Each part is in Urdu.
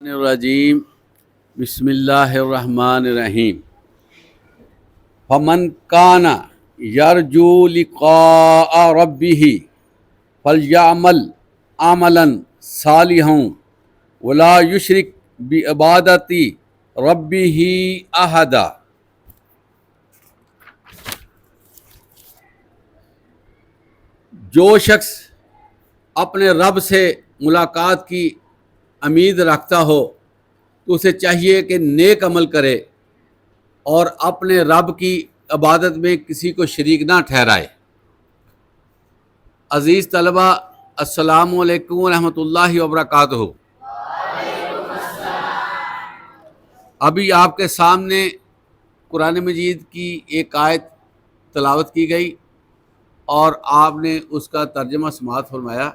الرجیم بسم اللہ الرحمن الرحیم فمن کان یرجو لقاء ربہ فلیعمل عملا صالحا ولا یشرک بعبادۃ ربہ احدا۔ جو شخص اپنے رب سے ملاقات کی امید رکھتا ہو تو اسے چاہیے کہ نیک عمل کرے اور اپنے رب کی عبادت میں کسی کو شریک نہ ٹھہرائے۔ عزیز طلبہ، السلام علیکم ورحمۃ اللہ وبرکاتہ۔ ابھی آپ کے سامنے قرآن مجید کی ایک آیت تلاوت کی گئی اور آپ نے اس کا ترجمہ سماعت فرمایا۔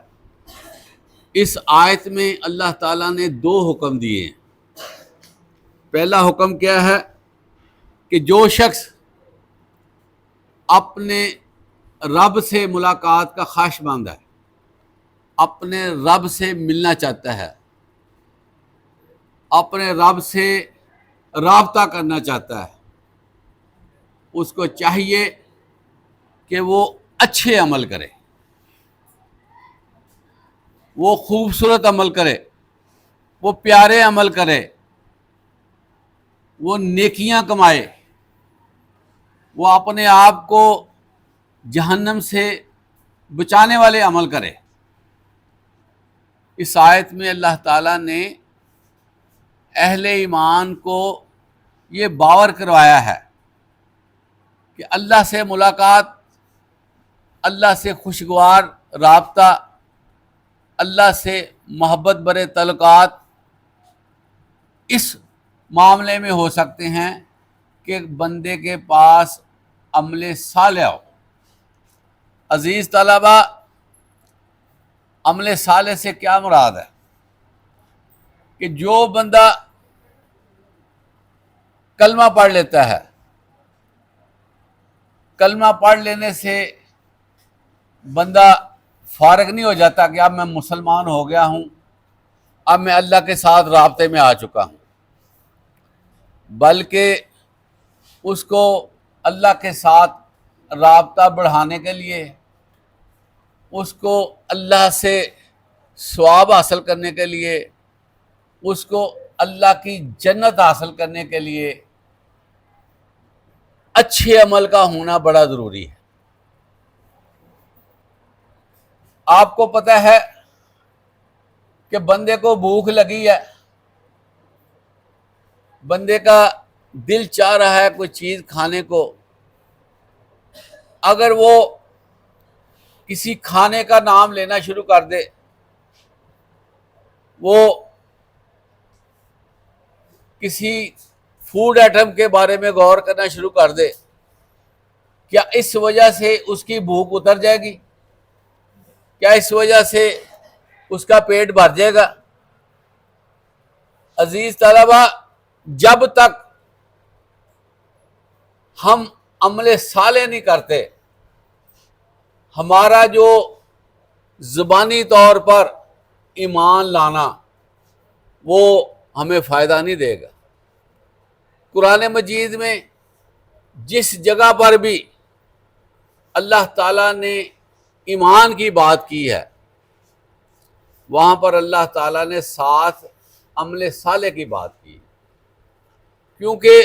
اس آیت میں اللہ تعالیٰ نے دو حکم دیے ہیں۔ پہلا حکم کیا ہے کہ جو شخص اپنے رب سے ملاقات کا خواہش مند ہے، اپنے رب سے ملنا چاہتا ہے، اپنے رب سے رابطہ کرنا چاہتا ہے، اس کو چاہیے کہ وہ اچھے عمل کرے، وہ خوبصورت عمل کرے، وہ پیارے عمل کرے، وہ نیکیاں کمائے، وہ اپنے آپ کو جہنم سے بچانے والے عمل کرے۔ اس آیت میں اللہ تعالیٰ نے اہل ایمان کو یہ باور کروایا ہے کہ اللہ سے ملاقات، اللہ سے خوشگوار رابطہ، اللہ سے محبت برے تعلقات اس معاملے میں ہو سکتے ہیں کہ بندے کے پاس عمل صالح ہو۔ عزیز طلبہ، عمل صالح سے کیا مراد ہے؟ کہ جو بندہ کلمہ پڑھ لیتا ہے، کلمہ پڑھ لینے سے بندہ فارغ نہیں ہو جاتا کہ اب میں مسلمان ہو گیا ہوں، اب میں اللہ کے ساتھ رابطے میں آ چکا ہوں، بلکہ اس کو اللہ کے ساتھ رابطہ بڑھانے کے لیے، اس کو اللہ سے ثواب حاصل کرنے کے لیے، اس کو اللہ کی جنت حاصل کرنے کے لیے اچھے عمل کا ہونا بڑا ضروری ہے۔ آپ کو پتہ ہے کہ بندے کو بھوک لگی ہے، بندے کا دل چاہ رہا ہے کوئی چیز کھانے کو، اگر وہ کسی کھانے کا نام لینا شروع کر دے، وہ کسی فوڈ آئٹم کے بارے میں غور کرنا شروع کر دے، کیا اس وجہ سے اس کی بھوک اتر جائے گی؟ کیا اس وجہ سے اس کا پیٹ بھر جائے گا؟ عزیز طلبہ، جب تک ہم عمل صالح نہیں کرتے، ہمارا جو زبانی طور پر ایمان لانا وہ ہمیں فائدہ نہیں دے گا۔ قرآن مجید میں جس جگہ پر بھی اللہ تعالیٰ نے ایمان کی بات کی ہے، وہاں پر اللہ تعالیٰ نے ساتھ عمل صالح کی بات کی، کیونکہ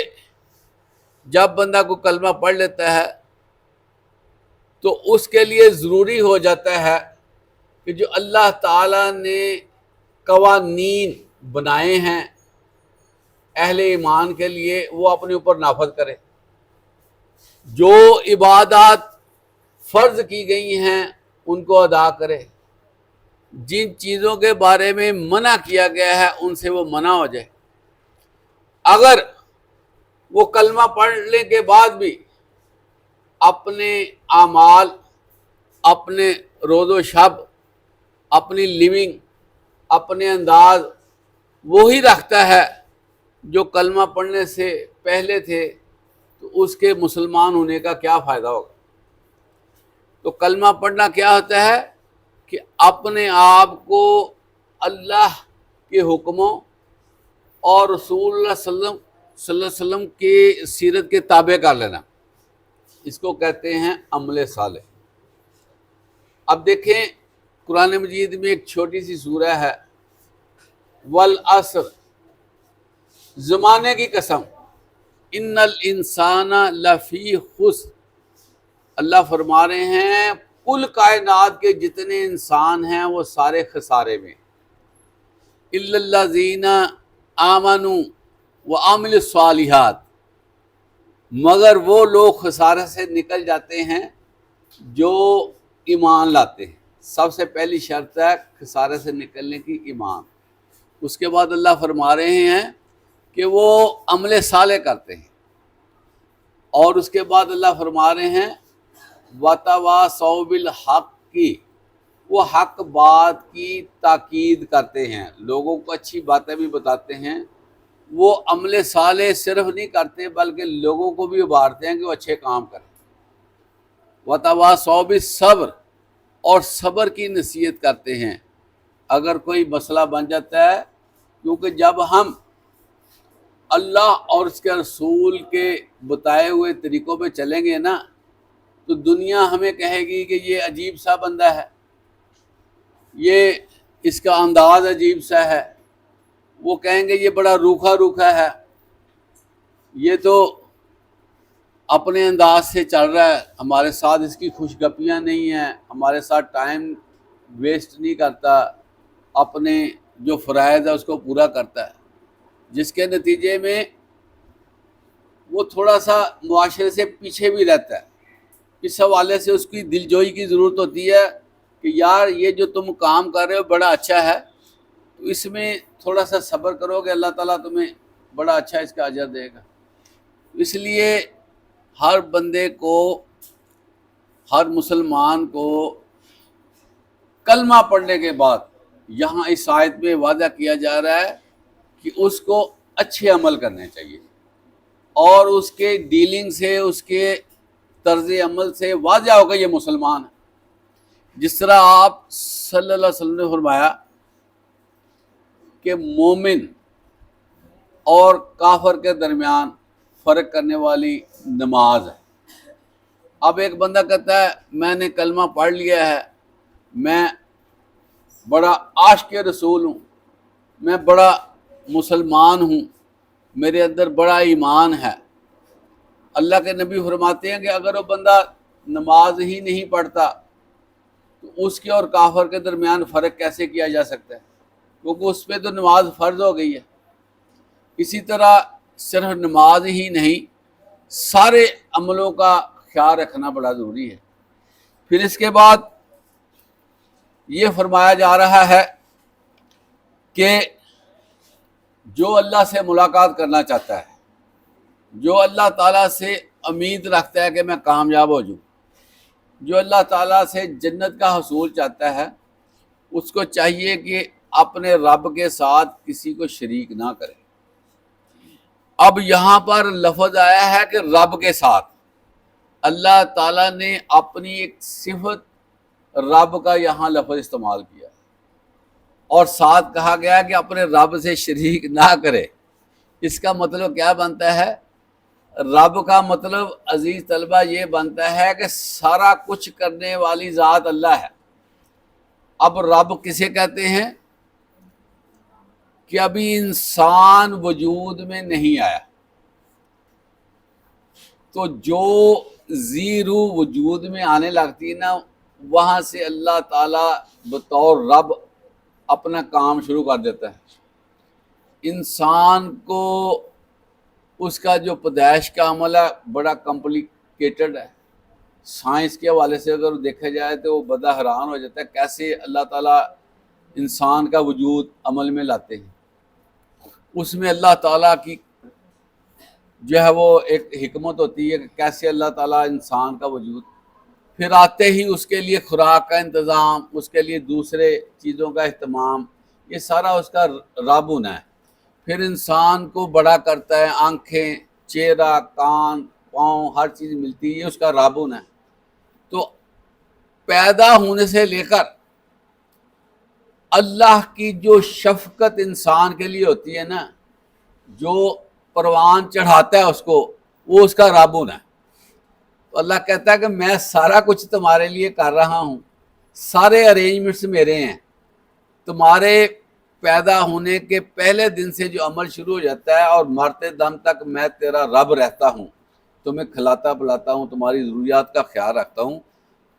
جب بندہ کو کلمہ پڑھ لیتا ہے تو اس کے لیے ضروری ہو جاتا ہے کہ جو اللہ تعالیٰ نے قوانین بنائے ہیں اہل ایمان کے لیے وہ اپنے اوپر نافذ کرے، جو عبادات فرض کی گئی ہیں ان کو ادا کرے، جن چیزوں کے بارے میں منع کیا گیا ہے ان سے وہ منع ہو جائے۔ اگر وہ کلمہ پڑھنے کے بعد بھی اپنے اعمال، اپنے روز و شب، اپنی لیونگ، اپنے انداز وہی رکھتا ہے جو کلمہ پڑھنے سے پہلے تھے، تو اس کے مسلمان ہونے کا کیا فائدہ ہوگا؟ تو کلمہ پڑھنا کیا ہوتا ہے کہ اپنے آپ کو اللہ کے حکموں، اور رسول اللہ صلی اللہ علیہ وسلم کی سیرت کے تابع کر لینا، اس کو کہتے ہیں عمل صالح۔ اب دیکھیں قرآن مجید میں ایک چھوٹی سی سورہ ہے، والعصر، زمانے کی قسم، ان الانسان لفی خسر، اللہ فرما رہے ہیں کل کائنات کے جتنے انسان ہیں وہ سارے خسارے میں، الا الذین آمنوا وعملوا الصالحات، مگر وہ لوگ خسارے سے نکل جاتے ہیں جو ایمان لاتے ہیں۔ سب سے پہلی شرط ہے خسارے سے نکلنے کی ایمان۔ اس کے بعد اللہ فرما رہے ہیں کہ وہ عمل صالح کرتے ہیں، اور اس کے بعد اللہ فرما رہے ہیں وَتَوَاصَوْا بِالْحَقِّ، وہ حق بات کی تاکید کرتے ہیں، لوگوں کو اچھی باتیں بھی بتاتے ہیں۔ وہ عمل صالح صرف نہیں کرتے بلکہ لوگوں کو بھی ابھارتے ہیں کہ وہ اچھے کام کریں۔ وَتَوَاصَوْا بِالصَّبْرِ، اور صبر کی نصیحت کرتے ہیں اگر کوئی مسئلہ بن جاتا ہے، کیونکہ جب ہم اللہ اور اس کے رسول کے بتائے ہوئے طریقوں پہ چلیں گے نا، تو دنیا ہمیں کہے گی کہ یہ عجیب سا بندہ ہے، یہ اس کا انداز عجیب سا ہے، وہ کہیں گے یہ بڑا روکھا روکھا ہے، یہ تو اپنے انداز سے چل رہا ہے، ہمارے ساتھ اس کی خوش گپیاں نہیں ہیں، ہمارے ساتھ ٹائم ویسٹ نہیں کرتا، اپنے جو فرائض ہے اس کو پورا کرتا ہے، جس کے نتیجے میں وہ تھوڑا سا معاشرے سے پیچھے بھی رہتا ہے۔ اس حوالے سے اس کی دل جوئی کی ضرورت ہوتی ہے کہ یار یہ جو تم کام کر رہے ہو بڑا اچھا ہے، تو اس میں تھوڑا سا صبر کرو گے، اللہ تعالیٰ تمہیں بڑا اچھا اس کا اجر دے گا۔ اس لیے ہر بندے کو، ہر مسلمان کو کلمہ پڑھنے کے بعد یہاں اس آیت میں وعدہ کیا جا رہا ہے کہ اس کو اچھے عمل کرنے چاہیے، اور اس کے ڈیلنگ سے، اس کے طرز عمل سے واضح ہوگا یہ مسلمان ہے۔ جس طرح آپ صلی اللہ علیہ وسلم نے فرمایا کہ مومن اور کافر کے درمیان فرق کرنے والی نماز ہے۔ اب ایک بندہ کہتا ہے میں نے کلمہ پڑھ لیا ہے، میں بڑا عاشق رسول ہوں، میں بڑا مسلمان ہوں، میرے اندر بڑا ایمان ہے۔ اللہ کے نبی فرماتے ہیں کہ اگر وہ بندہ نماز ہی نہیں پڑھتا تو اس کے اور کافر کے درمیان فرق کیسے کیا جا سکتا ہے، کیونکہ اس پہ تو نماز فرض ہو گئی ہے۔ اسی طرح صرف نماز ہی نہیں، سارے عملوں کا خیال رکھنا بڑا ضروری ہے۔ پھر اس کے بعد یہ فرمایا جا رہا ہے کہ جو اللہ سے ملاقات کرنا چاہتا ہے، جو اللہ تعالیٰ سے امید رکھتا ہے کہ میں کامیاب ہو جاؤں، جو اللہ تعالیٰ سے جنت کا حصول چاہتا ہے، اس کو چاہیے کہ اپنے رب کے ساتھ کسی کو شریک نہ کرے۔ اب یہاں پر لفظ آیا ہے کہ رب کے ساتھ، اللہ تعالیٰ نے اپنی ایک صفت رب کا یہاں لفظ استعمال کیا، اور ساتھ کہا گیا کہ اپنے رب سے شریک نہ کرے۔ اس کا مطلب کیا بنتا ہے؟ رب کا مطلب عزیز طلبہ یہ بنتا ہے کہ سارا کچھ کرنے والی ذات اللہ ہے۔ اب رب کسے کہتے ہیں؟ کہ ابھی انسان وجود میں نہیں آیا، تو جو زیرو وجود میں آنے لگتی نا، وہاں سے اللہ تعالیٰ بطور رب اپنا کام شروع کر دیتا ہے۔ انسان کو اس کا جو پیدائش کا عمل ہے بڑا کمپلیکیٹڈ ہے، سائنس کے حوالے سے اگر دیکھا جائے تو وہ بندہ حیران ہو جاتا ہے کیسے اللہ تعالیٰ انسان کا وجود عمل میں لاتے ہیں۔ اس میں اللہ تعالیٰ کی جو ہے وہ ایک حکمت ہوتی ہے کہ کیسے اللہ تعالیٰ انسان کا وجود، پھر آتے ہی اس کے لیے خوراک کا انتظام، اس کے لیے دوسرے چیزوں کا اہتمام، یہ سارا اس کا رب ہونا ہے۔ پھر انسان کو بڑا کرتا ہے، آنکھیں، چہرہ، کان، پاؤں، ہر چیز ملتی ہے، اس کا رب ہونا ہے۔ تو پیدا ہونے سے لے کر اللہ کی جو شفقت انسان کے لیے ہوتی ہے نا، جو پروان چڑھاتا ہے اس کو وہ اس کا رابن ہے. تو اللہ کہتا ہے کہ میں سارا کچھ تمہارے لیے کر رہا ہوں, سارے ارینجمنٹس میرے ہیں. تمہارے پیدا ہونے کے پہلے دن سے جو عمل شروع ہو جاتا ہے اور مرتے دم تک میں تیرا رب رہتا ہوں, تمہیں کھلاتا پلاتا ہوں, تمہاری ضروریات کا خیال رکھتا ہوں,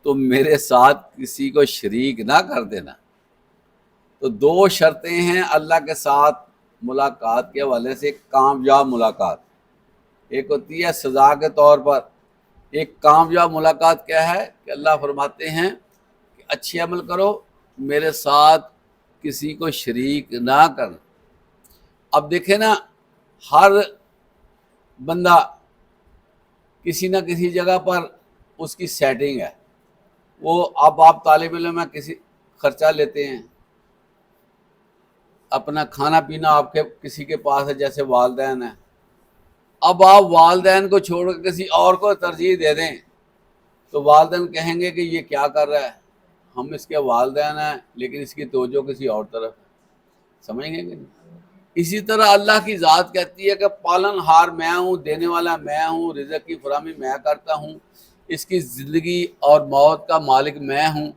تو میرے ساتھ کسی کو شریک نہ کر دینا. تو دو شرطیں ہیں اللہ کے ساتھ ملاقات کے حوالے سے. کامیاب ملاقات ایک ہوتی ہے سزا کے طور پر, ایک کامیاب ملاقات کیا ہے کہ اللہ فرماتے ہیں کہ اچھے عمل کرو, میرے ساتھ کسی کو شریک نہ کرنا. اب دیکھیں نا, ہر بندہ کسی نہ کسی جگہ پر اس کی سیٹنگ ہے. وہ اب آپ طالب علم میں کسی خرچہ لیتے ہیں, اپنا کھانا پینا آپ کے کسی کے پاس ہے, جیسے والدین ہیں. اب آپ والدین کو چھوڑ کے کسی اور کو ترجیح دے دیں تو والدین کہیں گے کہ یہ کیا کر رہا ہے, ہم اس کے والدین ہیں لیکن اس کی توجہ کسی اور طرف ہے. سمجھیں گے کہ نہیں؟ اسی طرح اللہ کی ذات کہتی ہے کہ پالن ہار میں ہوں, دینے والا میں ہوں, رزق کی فراہمی میں کرتا ہوں, اس کی زندگی اور موت کا مالک میں ہوں,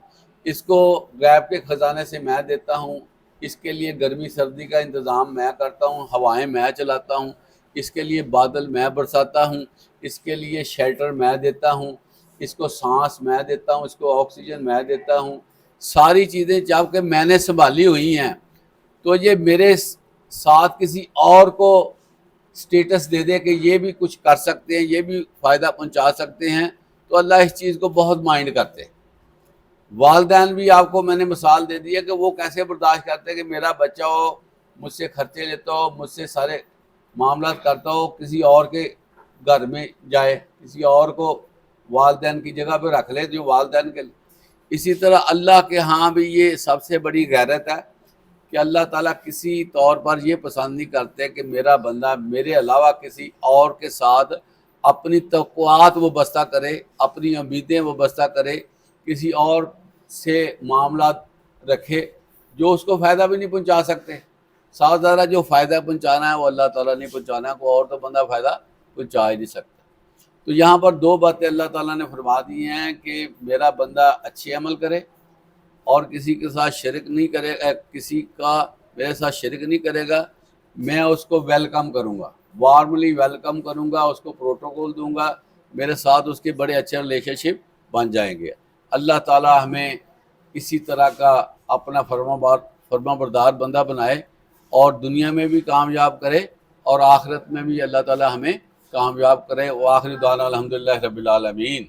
اس کو غیب کے خزانے سے میں دیتا ہوں, اس کے لیے گرمی سردی کا انتظام میں کرتا ہوں, ہوائیں میں چلاتا ہوں, اس کے لیے بادل میں برساتا ہوں, اس کے لیے شیلٹر میں دیتا ہوں, اس کو سانس میں دیتا ہوں, اس کو آکسیجن میں دیتا ہوں. ساری چیزیں جب کہ میں نے سنبھالی ہوئی ہیں, تو یہ میرے ساتھ کسی اور کو سٹیٹس دے دے کہ یہ بھی کچھ کر سکتے ہیں, یہ بھی فائدہ پہنچا سکتے ہیں, تو اللہ اس چیز کو بہت مائنڈ کرتے ہیں. والدین بھی آپ کو میں نے مثال دے دی ہے کہ وہ کیسے برداشت کرتے ہیں کہ میرا بچہ ہو, مجھ سے خرچے لیتا ہو, مجھ سے سارے معاملات کرتا ہو, کسی اور کے گھر میں جائے, کسی اور کو والدین کی جگہ پہ رکھ لے جو والدین کے. اسی طرح اللہ کے ہاں بھی یہ سب سے بڑی غیرت ہے کہ اللہ تعالیٰ کسی طور پر یہ پسند نہیں کرتے کہ میرا بندہ میرے علاوہ کسی اور کے ساتھ اپنی توقعات وہ بستہ کرے, اپنی امیدیں وہ بستہ کرے, کسی اور سے معاملات رکھے جو اس کو فائدہ بھی نہیں پہنچا سکتے. صاف ظاہر جو فائدہ پہنچانا ہے وہ اللہ تعالیٰ نہیں پہنچانا ہے, کوئی اور تو بندہ فائدہ پہنچا ہی نہیں سکتا. تو یہاں پر دو باتیں اللہ تعالیٰ نے فرما دی ہیں کہ میرا بندہ اچھے عمل کرے اور کسی کے ساتھ شرک نہیں کرے, کسی کا میرے ساتھ شرک نہیں کرے گا, میں اس کو ویلکم کروں گا, وارملی ویلکم کروں گا, اس کو پروٹوکول دوں گا, میرے ساتھ اس کے بڑے اچھے ریلیشن شپ بن جائیں گے. اللہ تعالیٰ ہمیں اسی طرح کا اپنا فرما بردار بندہ بنائے اور دنیا میں بھی کامیاب کرے اور آخرت میں بھی اللہ تعالیٰ ہمیں کامیاب کرے. وآخر دعوانا الحمدللہ رب العالمین.